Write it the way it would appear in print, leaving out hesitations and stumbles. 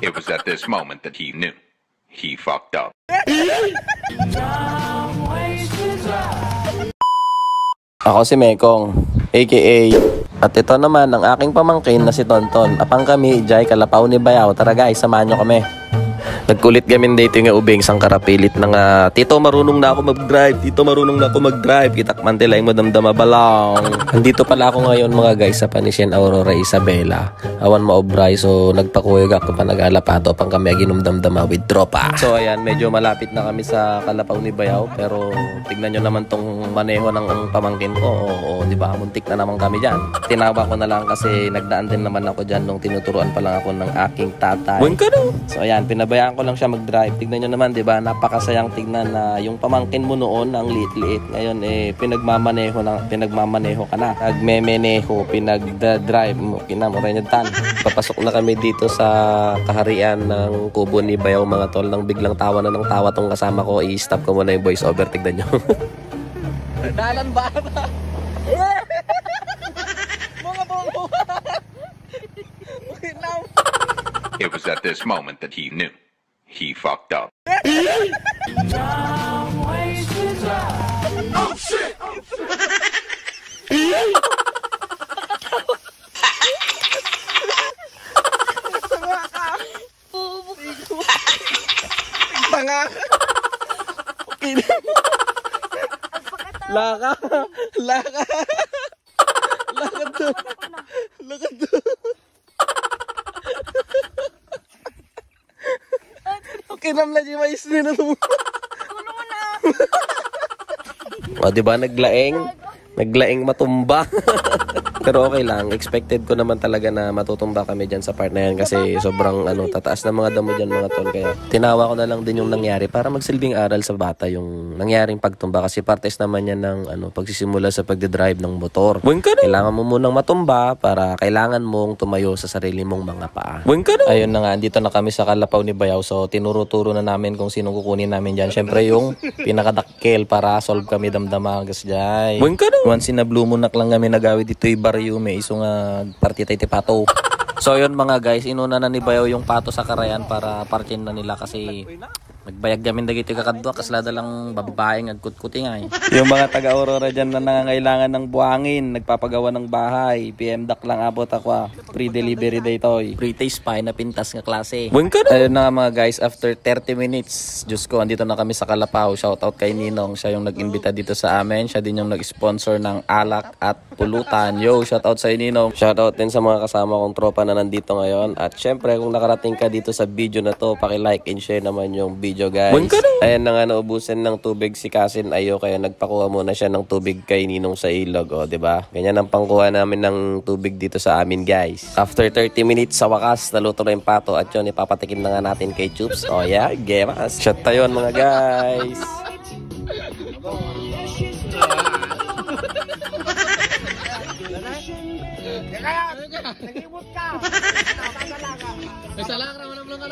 It was at this moment that he knew. He fucked up. Ako si Mekong, aka. At ito naman ang aking pamangkin na si Tonton. Apang kami, Jai Kalapaw ni Bayaw. Tara guys, samahan nyo kami. Nagkulit kami dito nga ubing sang karapilit na nga, Tito marunong na ako mag-drive, Tito marunong na ako mag-drive, kitakman tila yung madamdama balong. Andito pala ako ngayon mga guys sa Panisien Aurora Isabela. Awan maobray, so nagpakuyog ako pa nag-alapato pang kami ginumdamdama with tropa. So ayan, medyo malapit na kami sa Kalapaw ni Bayaw, pero tignan nyo naman tong maneho ng pamangkin ko. Oo, di ba, muntik na naman kami dyan. Tinawa ko na lang kasi nagdaan din naman ako dyan nung tinuturuan pa lang ako ng aking tatay. So ayan, pinabayaan ko lang siya mag-drive. Tignan nyo naman, di ba? Napakasayang tignan na yung pamangkin mo noon ang liit-liit. Ngayon pinagmamaneho ka na. Nagmemeneho, pinag-drive mo. Kinamuray niya tan. Papasok na kami dito sa kaharian ng kubo ni Bayaw mga tol. Nang biglang tawa na ng tawa tong kasama ko, i-stop ko muna yung voice over. Tignan nyo. Dalan ba? Mga bobo. It was at this moment that he knew. He fucked up. Oh shit! Laka. Lakad doon. Kinamla di mais nila mo. O diba naglaing matumba. Pero okay lang, expected ko naman talaga na matutumba kami dyan sa part na yan kasi sobrang tataas na mga damo dyan mga tol. Kaya tinawa ko na lang din yung nangyari para magsilbing aral sa bata yung nangyaring pagtumba kasi partes naman yan ng pagsisimula sa pagdadrive ng motor. Kailangan mo munang matumba para kailangan mong tumayo sa sarili mong mga paa. Ayun na nga, dito na kami sa Kalapaw ni Bayaw. So tinuro-turo na namin kung sino kukunin namin dyan. Syempre yung pinakadakkel para solve kami damdama gas dyan. Once in a blue moon lang kami nagawi dito baryo may iso nga party tayo pato. So yun mga guys, inuna na ni Bayaw yung pato sa karayan para partin na nila kasi nagbayag gamin dagiti kakadwa kaslada lang babaeng agkutkuti nga eh. Yung mga taga Aurora dyan na nangangailangan ng buhangin, nagpapagawa ng bahay, PM dak lang abot ako free delivery dito pre-taste pa na pintas nga klase. Ayun na mga guys, after 30 minutes Diyos ko, andito na kami sa Kalapaw. Shoutout kay Ninong, siya yung nag-imbita dito sa amin, siya din yung nag-sponsor ng alak at pulutan. Yo, shoutout sa Ninong, shoutout din sa mga kasama kong tropa na nandito ngayon. At syempre kung nakarating ka dito sa video na to, paki-like and share naman yung video guys. Ayan na nga, naubusan ng tubig si Kasin Ayo kaya nagpakuha muna siya ng tubig kay Ninong sa ilog, o diba? Ganyan ang pangkuha namin ng tubig dito sa amin guys. After 30 minutes sa wakas, naluto na yung pato at yun ipapatikim na nga natin kay Chups. O yeah, gemas. Shot tayo mga guys. Nag-imot ka! May salaga naman ang mga